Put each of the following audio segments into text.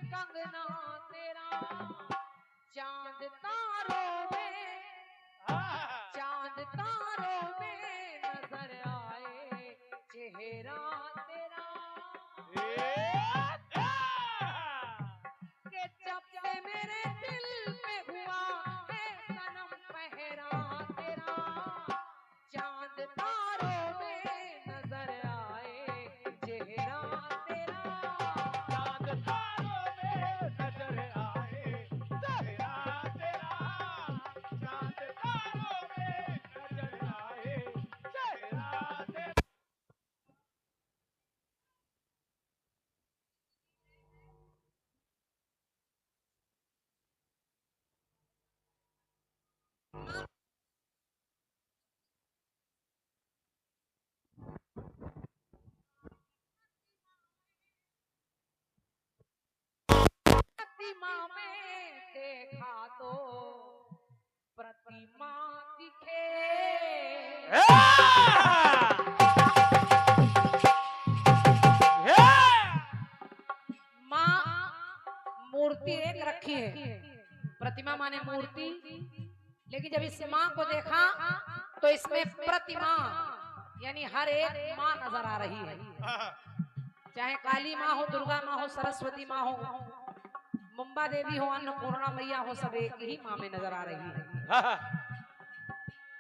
कंगना तेरा चांद तारों में नजर आए चेहरा तेरा के जब से मेरे दिल पे हुआ है सनम पहरा तेरा चांद तारों में नजर आए चेहरा तेरा चांद तारों में नजर आए चेहरा तेरा चांद तारों में नजर आए चेहरा तेरा प्रतिमा में देखा तो प्रतिमा दिखे माँ मूर्ति एक रखी है, प्रतिमा माने मूर्ति, लेकिन जब इस माँ को देखा तो इसमें प्रतिमा यानी हर एक माँ नजर आ रही है, चाहे काली माँ हो, दुर्गा माँ हो, सरस्वती माँ हो, मुंबा देवी हो, अन्नपूर्णा मैया हो, सब एक ही माँ में नजर आ रही है।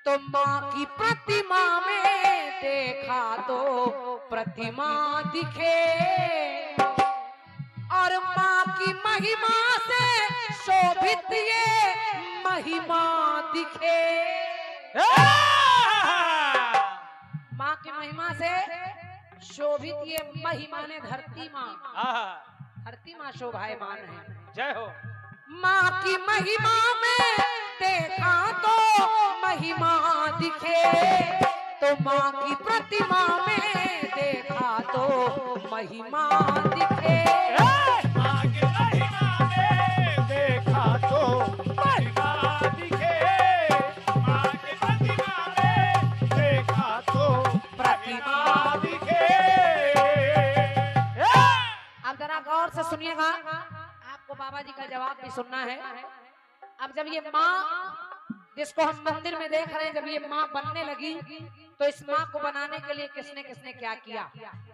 तो माँ की प्रतिमा में देखा तो प्रतिमा दिखे और माँ की महिमा से शोभित ये महिमा दिखे। माँ की महिमा से शोभित ये महिमा ने धरती माँ शोभायमान है। जय हो। माँ की महिमा में देखा तो महिमा दिखे, तो माँ की प्रतिमा में देखा तो महिमा दिखे। माँ की महिमा में देखा तो महिमा दिखे, माँ की प्रतिमा में देखा तो प्रतिमा दिखे। अब जरा गौर से सुनिएगा, आपको बाबा जी का जवाब भी सुनना है। अब जब ये माँ जिसको हम मंदिर में देख रहे हैं, जब ये माँ बनने लगी तो इस माँ को बनाने के लिए किसने किसने क्या किया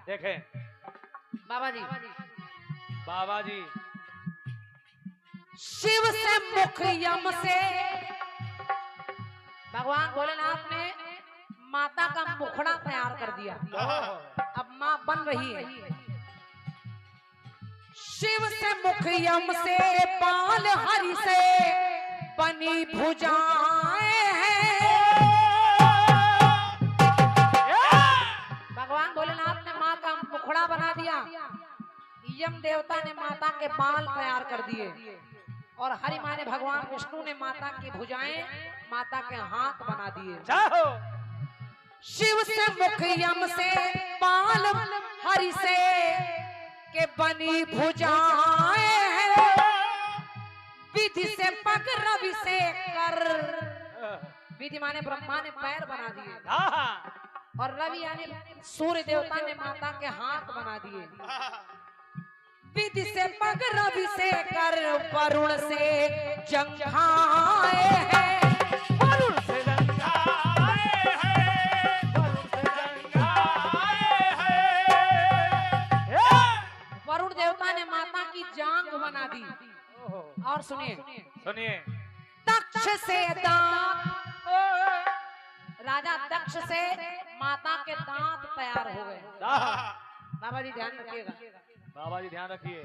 देखें बाबा जी। बाबा जी शिव से मुख यम से भगवान भोलेनाथ ने माता का मुखड़ा तैयार कर दिया, अब माँ बन रही है। शिव से मुख यम से बाल हरि से बनी भुजाएं हैं। भगवान भोलेनाथ ने माँ का मुखड़ा बना दिया, यम देवता ने माता के बाल तैयार कर दिए और हरि माँ ने भगवान विष्णु ने माता की भुजाएं, माता के हाथ बना दिए। शिव से मुख यम से बाल हरि से के बनी भुजाएं हैं, विधि से पग रवि से कर, विधि माने ब्रह्मा ने पैर बना दिए और रवि यानी सूर्य देवता ने माता के हाथ बना दिए। विधि से पग रवि से कर वरुण से जंघाए हैं, वरुण से जंघाए हैं, वरुण से जंघाए हैं। वरुण देवता ने माता की जांघ बना दी। और सुनिए सुनिए, दक्ष से दांत, राजा दक्ष से माता के दांत तैयार हो गए। बाबा जी ध्यान रखिएगा, बाबा जी ध्यान रखिए।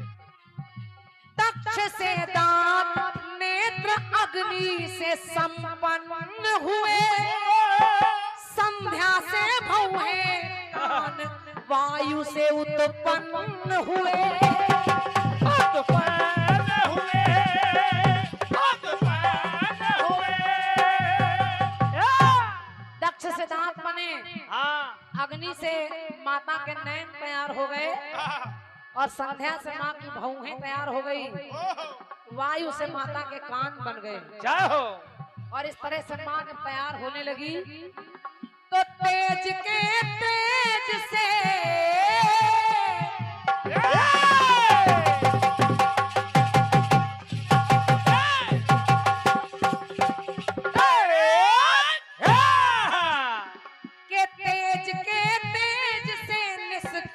दक्ष से दांत, नेत्र अग्नि से संपन्न हुए, संध्या से भौहे कान वायु से उत्पन्न हुए। दक्ष से दांत बने, अग्नि से माता के नैन तैयार हो गए और संध्या से माँ की भौहें तैयार हो गई, वायु से माता के कान बन गए। जय हो। और इस तरह से माँ जब तैयार होने लगी तो तेज के तेज से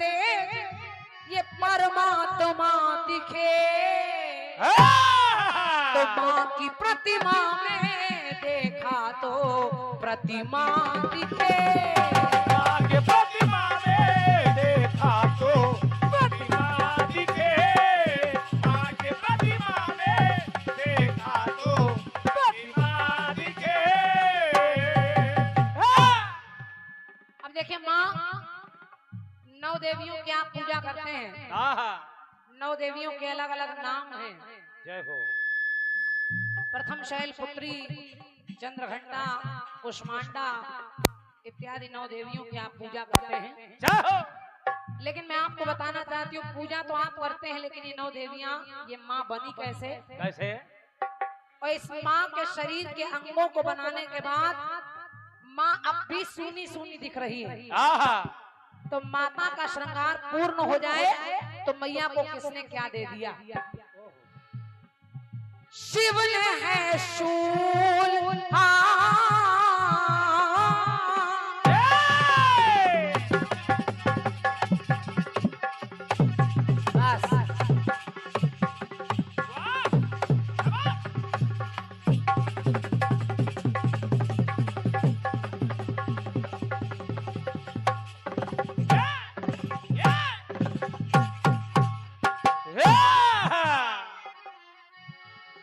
तेज ये परमात्मा दिखे। तो माँ की प्रतिमा में देखा तो प्रतिमा दिखे। माँ के प्रतिमा में देखा तो प्रतिमा दिखे। माँ के प्रतिमा में देखा तो प्रतिमा दिखे। अब देखिए माँ, 9 देवियों की आप पूजा करते हैं। आहा, 9 देवियों के अलग अलग नाम हैं। जय हो। प्रथम शैलपुत्री, चंद्रघंटा, कुष्मांडा इत्यादि 9 देवियों की आप पूजा करते हैं। जय हो। लेकिन मैं आपको बताना चाहती हूँ, पूजा तो आप करते हैं, लेकिन ये 9 देवियां ये माँ बनी कैसे? कैसे? और इस माँ के शरीर के अंगों को बनाने के बाद माँ अब भी सूनी सूनी दिख रही है। आहा, तो माता का श्रृंगार पूर्ण हो जाए तो मैया को किसने क्या दे दिया? शिव ने है शूल, बस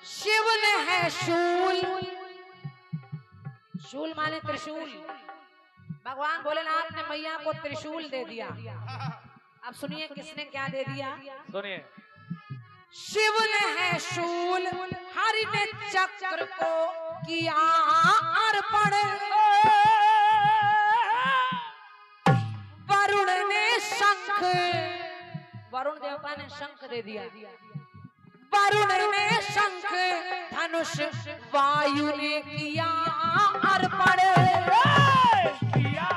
शिव ने है शूल। शूल माने त्रिशूल। भगवान भोलेनाथ ने मैया को त्रिशूल दे दिया। अब सुनिए किसने क्या दे दिया? सुनिए। शिव ने है शूल, हरि ने चक्र को किया अर्पण, वरुण ने शंख, वरुण देवता ने शंख दे दिया। वरुण ने शंख, धनुष वायु ने किया अर्पण। किया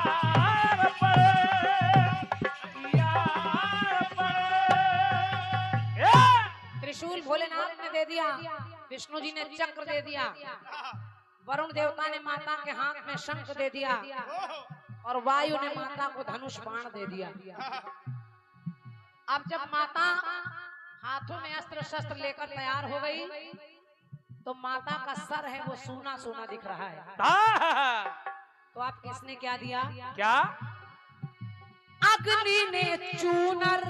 अर्पण, किया अर्पण। त्रिशूल भोलेनाथ ने दे दिया, विष्णु जी ने चक्र दे दिया, वरुण देवता ने माता के हाथ में शंख दे दिया और वायु ने माता को धनुष बाण दे दिया। अब जब माता हाथों में अस्त्र शस्त्र लेकर तैयार हो गई तो माता का सर है वो सूना सूना दिख रहा है। तो आप किसने क्या दिया? क्या? अग्नि ने चूनर,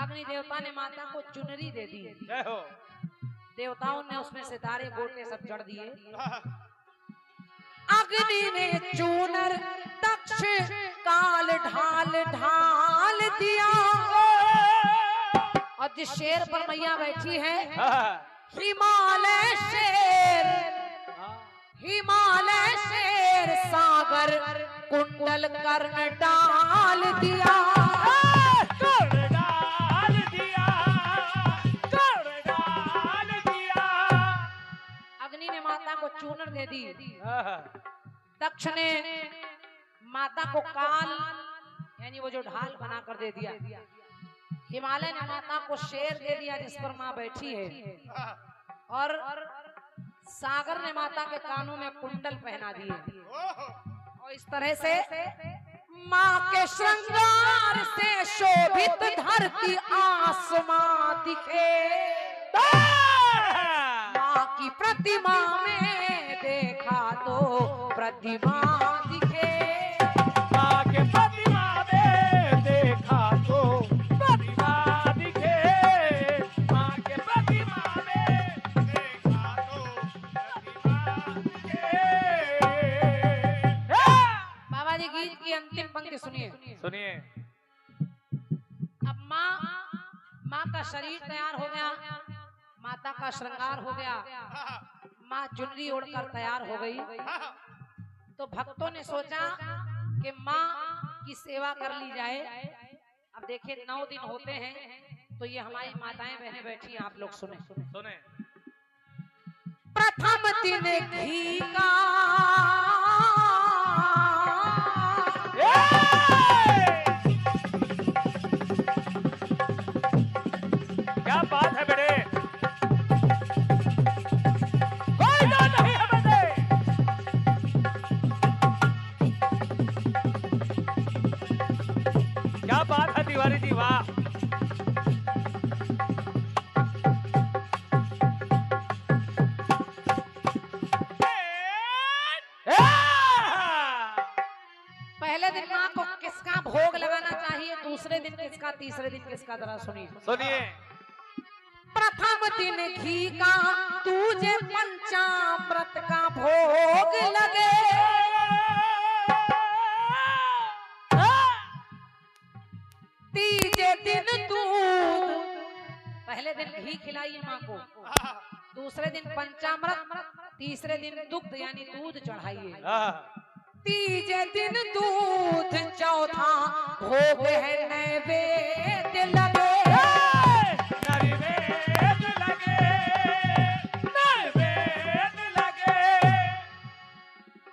अग्नि देवता ने माता को चुनरी दे दी। जय हो। देवताओं ने उसमें सितारे गोटे सब जड़ दिए। अग्नि ने चूनर, दक्ष काल ढाल ढाल दिया। और जिस शेर पर मैया बैठी है हिमालय शेर, हिमालय शेर सागर कुंडल कर्ण डाल दिया। कर्ण डाल दिया, कर्ण डाल दिया। अग्नि ने माता को चूनर दे दी, दक्ष ने माता को काल यानी वो जो ढाल बनाकर दे दिया। हिमालय ने माता को शेर दे दिया जिस पर माँ बैठी है, और सागर ने माता के कानों में कुंडल पहना दिए। और इस तरह से माँ के श्रृंगार से शोभित धरती आसमां दिखे। माँ की प्रतिमा में देखा तो प्रतिमा दिखे। माँ के प्रतिमा में देखा तो प्रतिमा दिखे। माँ के प्रतिमा में देखा तो प्रतिमा दिखे। बाबा जी गीत की अंतिम पंक्ति सुनिए। सुनिए। अब माँ का शरीर तैयार हो गया, माता का श्रृंगार हो गया, माँ चुनरी ओढ़कर तैयार हो गई। तो भक्तों ने सोचा कि माँ की सेवा कर ली जाए। अब देखिए 9 दिन होते हैं तो ये हमारी माताएं बहनें बैठी हैं, आप लोग सुने। सुने। प्रथम दिन घी का क्या बात है बेटे, कोई बात नहीं है बेटे। क्या क्या बात है तिवारी जी, वाह। पहले दिन माँ को किसका भोग लगाना चाहिए, दूसरे दिन किसका, तीसरे दिन किसका, जरा सुनिए। सुनिए। प्रथम दिन घी का, दूजे पंचामृत का भोग लगे। तीजे दिन दूध, पहले दिन घी खिलाइए माँ को, दूसरे दिन पंचामृत, तीसरे दिन दुग्ध यानी दूध चढ़ाइए। तीजे दिन दूध, चौथा भोग है नैवेद्य लगे।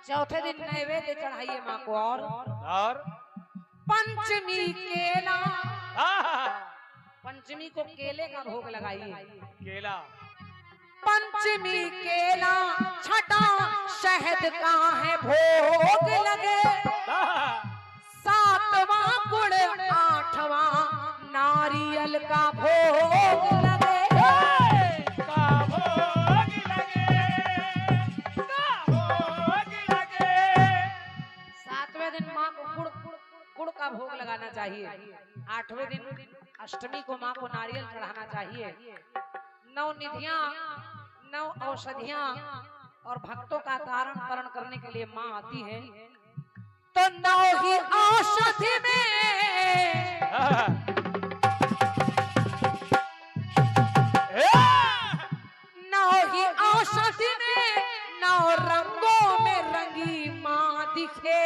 चौथे दिन नैवेद्य चढ़ाइए माँ को। और पंचमी केला, पंचमी को केले का भोग लगाइए। केला। पंचमी केला, छठा शहद का है भोग लगे। सातवां गुड़, आठवां नारियल का भोग लगे। सातवें दिन माँ को गुड़ का भोग लगाना चाहिए। आठवें दिन अष्टमी को माँ को नारियल चढ़ाना चाहिए। 9 निधियां, 9 औषधियां और भक्तों का तारण तरण करने के लिए माँ आती है। तो 9 ही औषधि में, 9 ही औषधि में, 9 रंगों में रंगी माँ दिखे।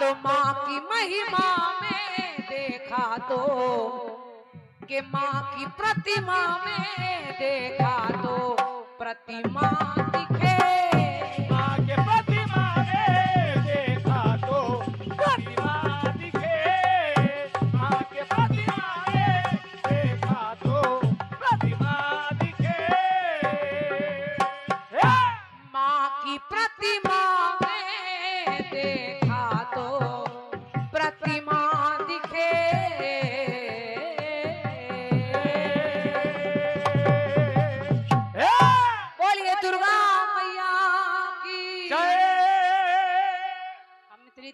तो माँ की महिमा में देखा तो, कि माँ की प्रतिमा में देखा तो प्रतिमा दिखे। माँ के प्रतिमा में देखा तो प्रतिमा दिखे। माँ के प्रतिमा में देखा तो प्रतिमा दिखे। माँ की प्रतिमा में देखा तो प्रतिमा दिखे।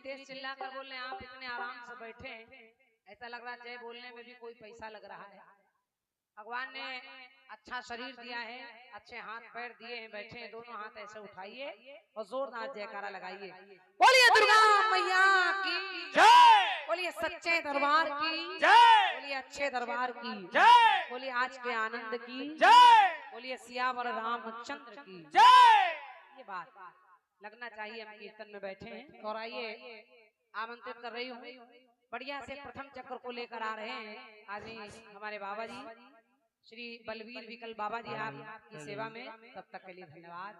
तेज चिल्ला कर बोल रहे हैं, आप इतने आराम से बैठे हैं, ऐसा लग रहा है जय बोलने में भी कोई पैसा लग रहा है। भगवान ने अच्छा शरीर दिया है, अच्छे हाथ पैर दिए हैं, बैठे हैं, दोनों हाथ ऐसे उठाइए और जोरदार जयकारा लगाइए। बोलिए दुर्गा मैया की जय। बोलिए सच्चे दरबार की जय। बोलिए अच्छे दरबार की जय। बोलिए आज के आनंद की जय। बोलिए सियावर रामचंद्र की जय। ये बात लगना चाहिए। हम कीर्तन में बैठे हैं और आइए आमंत्रित कर रही हूँ बढ़िया से प्रथम चक्र को लेकर आ रहे हैं आदमी हमारे बाबा जी श्री बलवीर विकल बाबा जी आपकी सेवा में। तब तक के लिए धन्यवाद।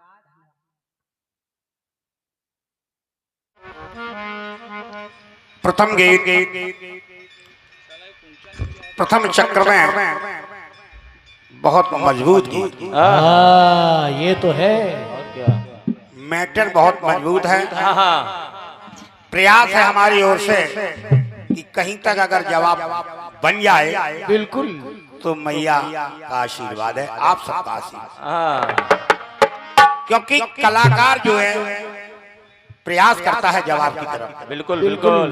प्रथम गीत प्रथम चक्र में बहुत मजबूत गीत। ये तो है। मैटर बहुत मजबूत है। प्रयास है हमारी ओर से कि कहीं तक अगर जवाब बन जाए बिल्कुल तो मैया का आशीर्वाद है, आप सबका आशीर्वाद। क्योंकि कलाकार जो है प्रयास करता है जवाब की तरफ। बिल्कुल बिल्कुल।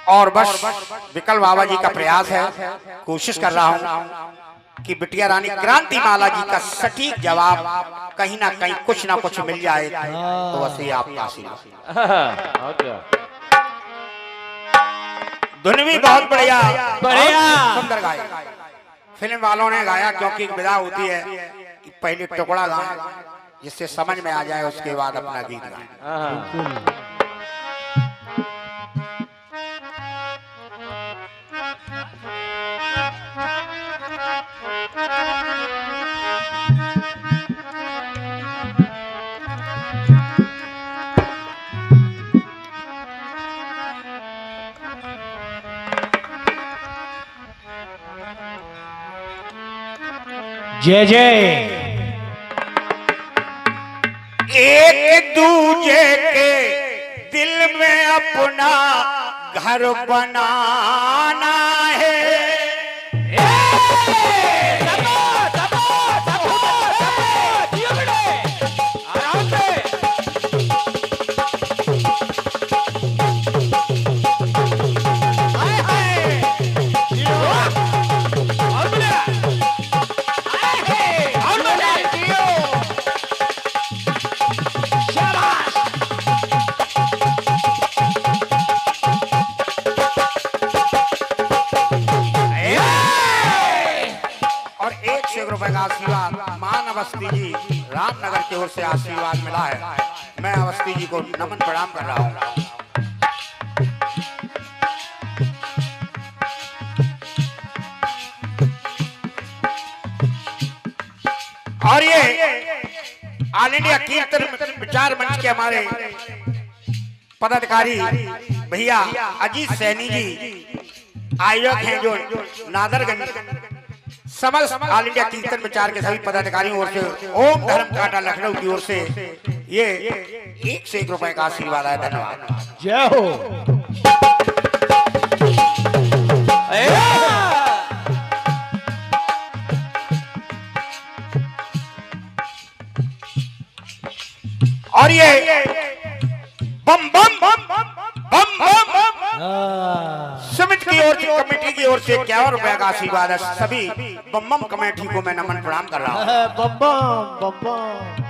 और बस विकल बाबा जी का प्रयास है, कोशिश कर रहा हूँ कि बिटिया रानी क्रांति माला जी का सटीक जवाब कहीं ना कहीं कुछ ना कुछ मिल जाए तो वैसे आपका आशीर्वाद। धुन भी बहुत बढ़िया बढ़िया सुंदर गाया। फिल्म वालों ने गाया क्योंकि विदा होती है कि पहले टुकड़ा गाएं जिससे समझ में आ जाए, उसके बाद अपना गीत गाएं। जय जय। एक दूजे के दिल में अपना घर बनाना है। रुपए का आशीर्वाद मान अवस्थी जी रामनगर की ओर से आशीर्वाद मिला है। मैं अवस्थी जी को नमन प्रणाम कर रहा हूँ। और ये ऑल इंडिया कीर्तन विचार मंच के हमारे पदाधिकारी भैया अजीत सैनी जी आयोजक हैं, जो नादरगंज समस्त ऑल इंडिया कीर्तन विचार के सभी पदाधिकारियों ओर से ओम धर्म काटा लखनऊ की ओर से ये 1 से 1 रुपए का आशीर्वाद है। धन्यवाद। जय हो। और ये बम बम बम बम बम समिति की ओर से, कमेटी की ओर से 51 रुपए का आशीर्वाद है। सभी बम बम कमेटी को मैं नमन प्रणाम कर रहा हूँ। बम बम बम बम।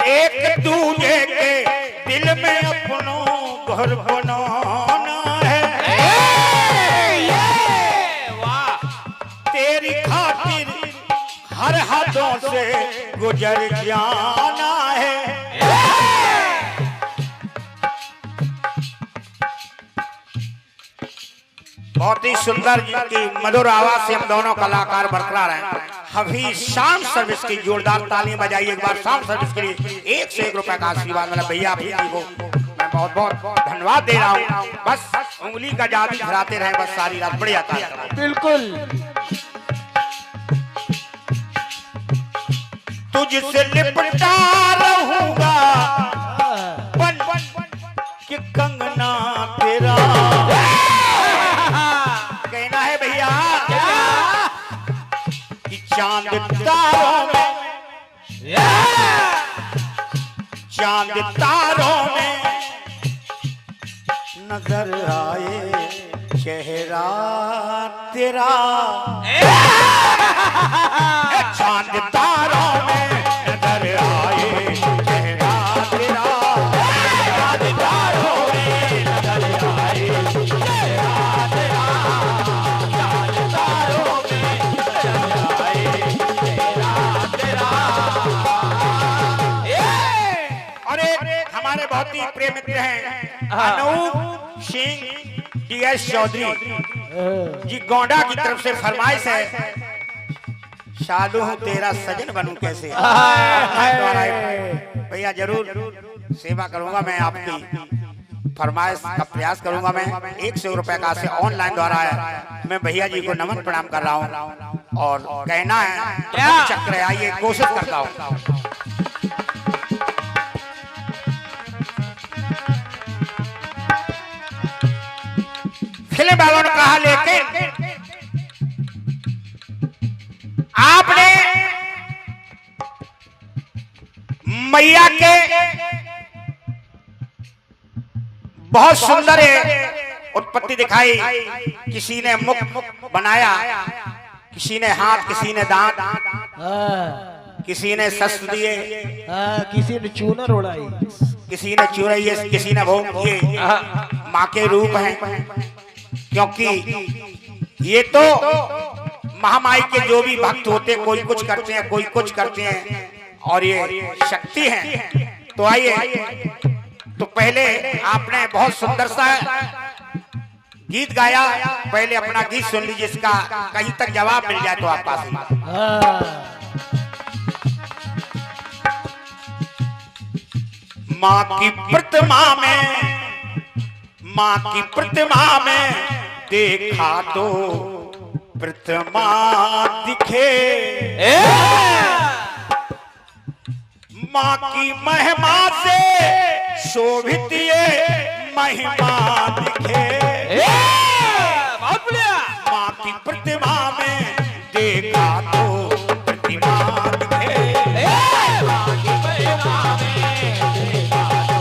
एक दूजे के दिल में अपनों घर बनाना है। तेरी खातिर हर हाथों से गुजर जाना है। बहुत ही सुंदर की मधुर आवाज से हम दोनों कलाकार बरकरार हैं। अभी शाम सर्विस की जोरदार ताली बजाइए एक बार शाम सर्विस के लिए। 1 से 1 रुपए का आशीर्वाद मिला भैया जी को मैं बहुत बहुत धन्यवाद दे रहा हूँ। बस उंगली का जादू घराते रहे बस सारी रात। बढ़िया कार्यक्रम। बिल्कुल। तुझसे लिपटा रहूंगा बन के कंगना तेरा। कहना है भैया कि चांद तारों में नजर आए चेहरा तेरा। चांद तारों में नजर आए चेहरा तेरा। चांद तारों में नजर आए चेहरा तेरा। चांद तारों में नजर आए चेहरा तेरा। और एक हमारे बहुत ही प्रिय मित्र हैं अनूप सिंह DS चौधरी जी गोंडा की तरफ से फरमाइश है, शादू हूँ तेरा सजन बनूं कैसे। भैया जरूर सेवा करूंगा मैं, आपकी फरमाइश का प्रयास करूंगा मैं। 1 से 1 रुपए का से ऑनलाइन द्वारा है। मैं भैया जी को नमन प्रणाम कर रहा हूँ और कहना है चक्र आइए कोशिश करता हूँ। फिल्म वालों ने कहा लेकिन आपने मैया के बहुत सुंदर उत्पत्ति दिखाई। किसी ने मुख बनाया, किसी ने हाथ, किसी ने दांत, किसी ने शस्त्र दिए, किसी ने चूनर उड़ाई, किसी ने चुराई, किसी ने भोग किए। माँ के रूप हैं, क्योंकि ये तो महामाई के जो भी भक्त होते हैं कोई कुछ करते हैं, कोई कुछ करते हैं और ये शक्ति है। तो आइए, तो पहले आपने बहुत सुंदर सा गीत गाया, पहले अपना गीत सुन लीजिए, इसका कहीं तक जवाब मिल जाए तो आप पास। माँ की प्रतिमा में माँ की प्रतिमा में देखा तो प्रतिमा दिखे, माँ की महिमा से शोभित ये महिमा दिखे। माँ की प्रतिमा में देखा तो प्रतिमा दिखे, माँ की महिमा में देखा तो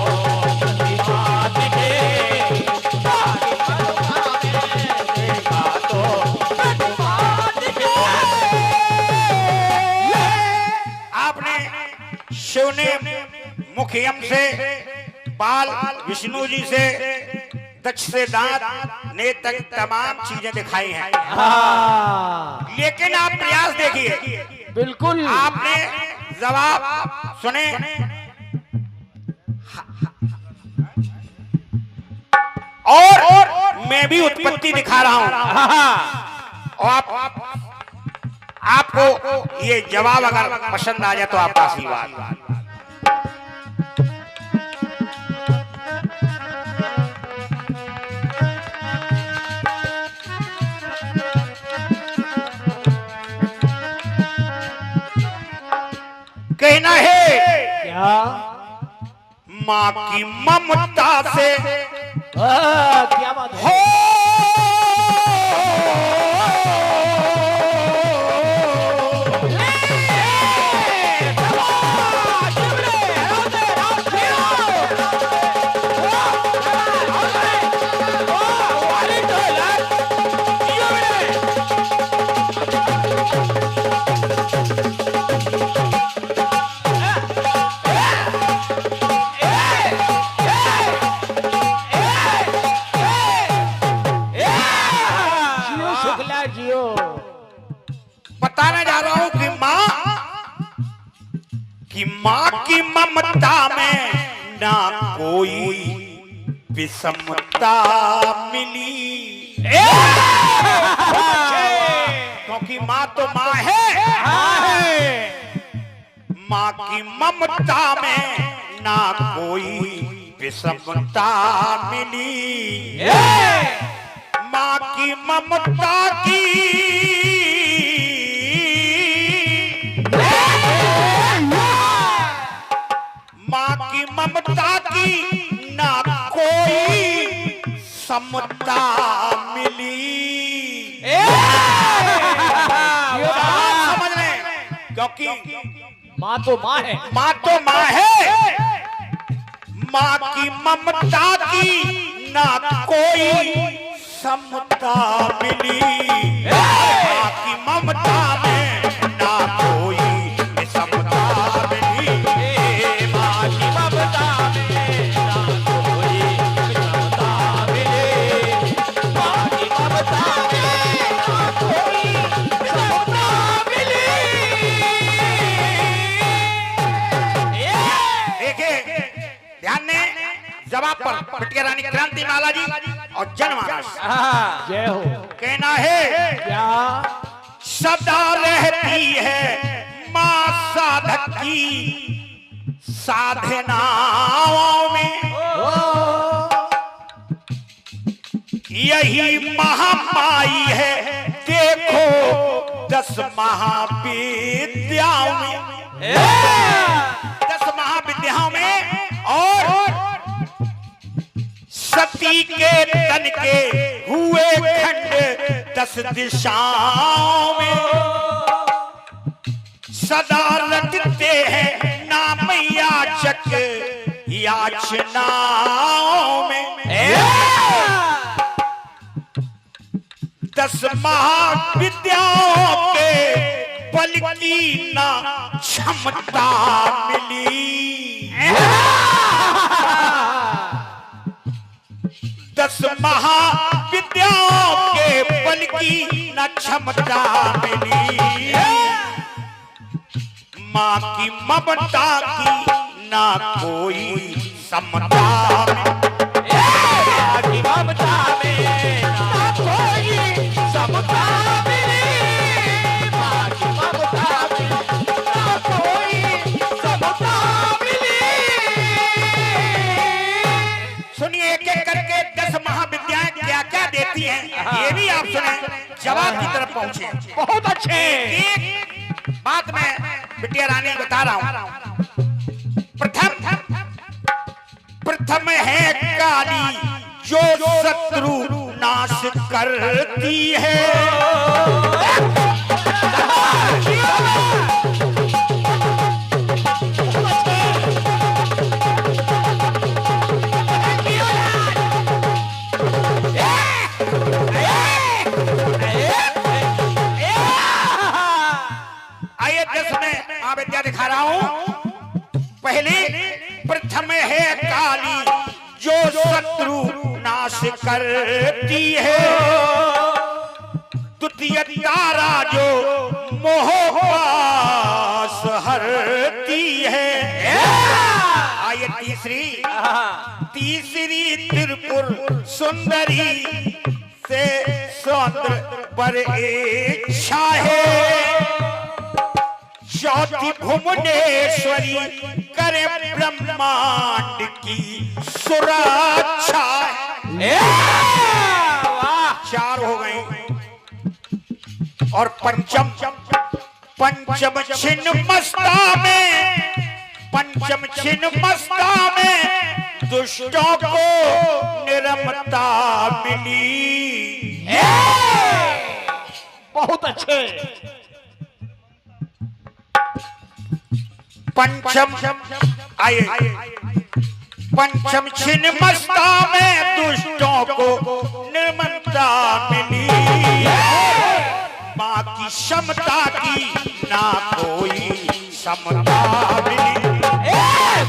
प्रतिमा दिखे, माँ की महिमा में देखा तो प्रतिमा दिखे। आपने शिव ने मुखियम से बाल, विष्णु जी से दक्ष से दांत, नेत्र, तमाम चीजें दिखाई हैं। लेकिन आप प्रयास देखिए, बिल्कुल आपने जवाब सुने, और मैं भी उत्पत्ति दिखा रहा हूं, और आपको ये जवाब अगर पसंद आ जाए तो आपका आशीर्वाद। कहना है क्या? माँ की ममता से क्या बात है? बताने जा रहा हूं कि माँ की ममता में ना कोई विषमता मिली, क्योंकि माँ तो माँ है। माँ की ममता में ना कोई विषमता मिली, माँ की ममता की माँ की ममता की ना कोई समता मिली। समझ रहे हैं? क्योंकि माँ तो माँ है, माँ तो माँ है। माँ की ममता की ना कोई समता मिली, माँ की ममता में ना कोई समता मिली, माँ की ममता में ना कोई समता मिली, माँ की ममता में ना कोई समता मिली। देखिए ध्यान ने जवाब पर बिटिया रानी क्रांति माला जी और जनमानस जय हो। कहना है क्या? सदा रहती है माँ साधक की साधनाओं में, यही महामाई है देखो 10 महाविद्याओं में, 10 महाविद्याओं में। और सती के तन के हुए खंड 10 दिशाओं में, सदा रटते हैं नाम याचक याचनाओं में, 10 महाविद्याओं के बल की ना क्षमता मिली, 10 महाविद्याओं के बल की न क्षमता मिली, माँ की ममता की ना कोई समता मिली, माँ की ममता में ना कोई समता मिली, माँ की ममता में ना कोई समता मिली। सुनिए एक एक करके 10 देखती हैं ये भी आप सुने, जवाब की तरफ पहुंचे। बहुत अच्छे। एक बात मैं बिटिया रानी बता रहा हूं। प्रथम है काली जो शत्रु नाश करती है। आइए 10 में विद्या दिखा रहा हूं। पहले प्रथम है काली जो शत्रु नाश करती है। द्वितीय तारा जो मोह पास हरती है। आइए तीसरी त्रिपुर सुंदरी से सौंदर्य पर इच्छा है। चौथी भुवनेश्वरी करे ब्रह्मांड की सुरक्षा है। 4 हो गए। और पंचम छिन्नमस्ता में दुष्टों को निरमता मिली। बहुत अच्छे। पंचम छिन्नमस्ता में दुष्टों को निर्मलता मिली। माँ की समता की ना कोई समता मिली।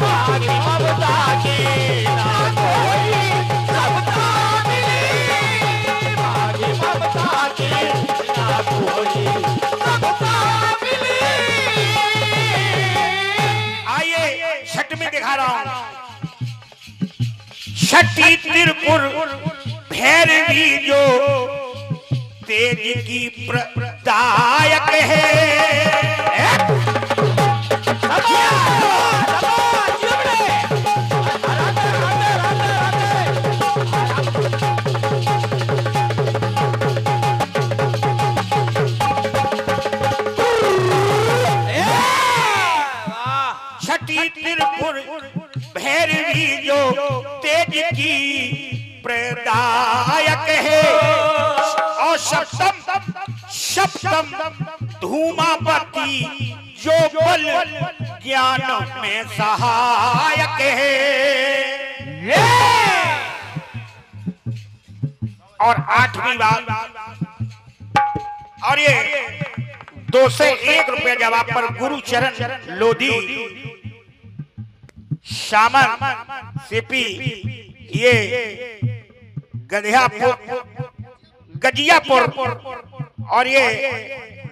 माँ की ममता की ना कोई समता मिली। माँ की ममता की ना कोई समता मिली। आइए छठ में दिखा रहा हूं। छठी त्रिपुर भैरवी जो तेज की प्रदायक है। छठी त्रिपुर भैरवी जो तेज की प्रदायक है। और सप्तम धूमावती जो बल ज्ञान में सहायक है। और 8वीं बात, और ये 201 रुपये जवाब पर गुरुचरण लोधी शामन सीपी ये गजियापुर और ये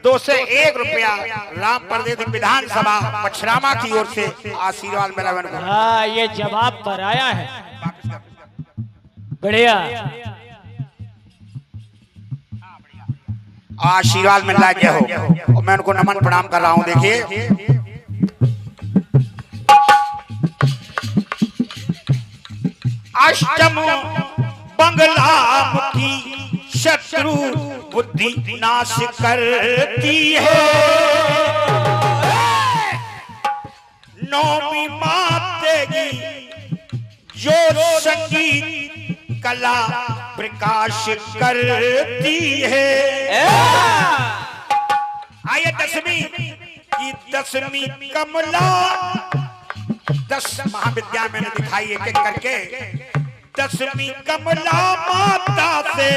201 रुपया राम प्रदेश विधानसभा पछरामा की ओर से आशीर्वाद मिला। हाँ, ये जवाब पर आया है। बढ़िया आशीर्वाद मिल रहा है। और मैं उनको नमन प्रणाम कर रहा हूं। देखिए अष्टम बंगला की शत्रु बुद्धि नाश करती है। 9वीं मातेगी जो संगीत कला प्रकाश करती है। आइए 10वीं कमला 10 महाविद्या मैंने दिखाई एक करके। 10वीं कमला माता से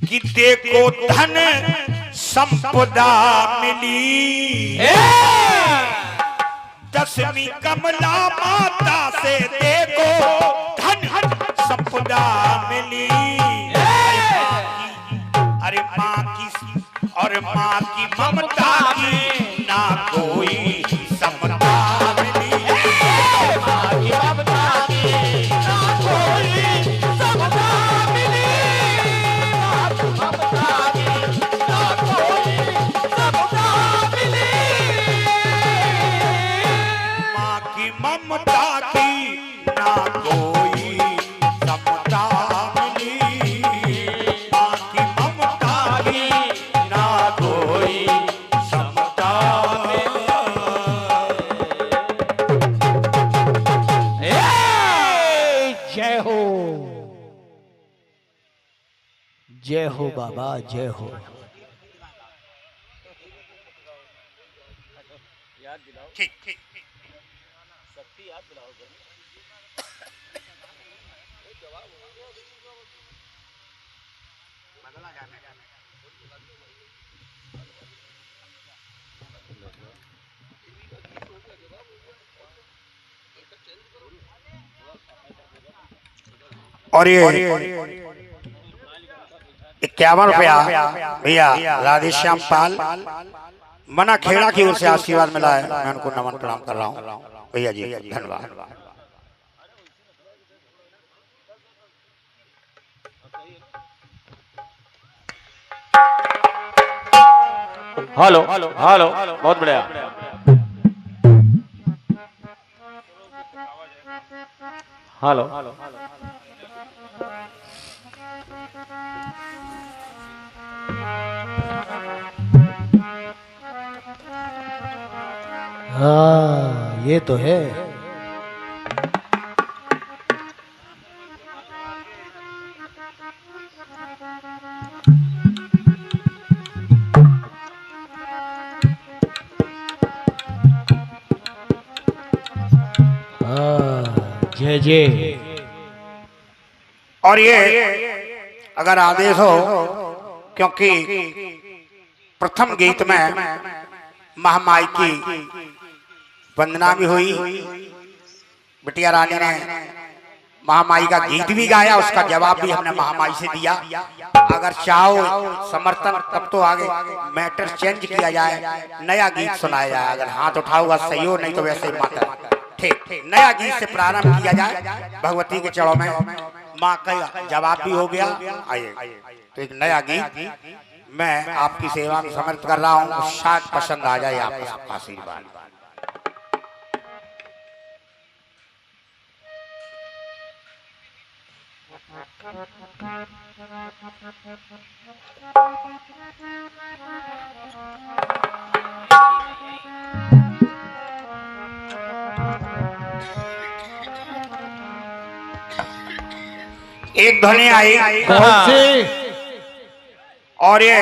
कि देखो धन संपदा मिली। 10वीं कमला माता से देखो धन संपदा मिली। अरे माँ की ममता की ना कोई समता मिली। माँ की ममता की ना कोई समता मिली। माँ की ममता की ना कोई समता मिली। माँ की ममता की ना कोई समता जय हो बाबा जय हो। ठीक ठीक और ये 51 रुपया भैया राधेश्याम पाल मना खेड़ा की ओर से आशीर्वाद मिला है, मैं उनको नमन प्रणाम कर रहा हूँ भैया जी, धन्यवाद। हेलो हेलो बहुत बढ़िया। हेलो हाँ ये तो है। जय जय। और ये अगर आदेश हो, क्योंकि प्रथम गीत में महामाई की वंदना भी हुई, बिटिया रानी ने महामाई का गीत भी गाया, उसका जवाब भी हमने महामाई से दिया। अगर चाहो समर्थन तब तो आगे मैटर चेंज किया जाए, नया गीत सुनाया जाए। अगर हाथ उठाओगा सही हो, नहीं तो वैसे ही माता। ठीक नया गीत से प्रारंभ किया जाए भगवती के चरणों में। माँ का जवाब भी हो गया। आइए तो एक नया गीत मैं आपकी सेवा में समर्पित कर रहा हूँ, शायद पसंद आ जाए आपको, सबका आशीर्वाद। एक ध्वनि आई कौन सी? और ये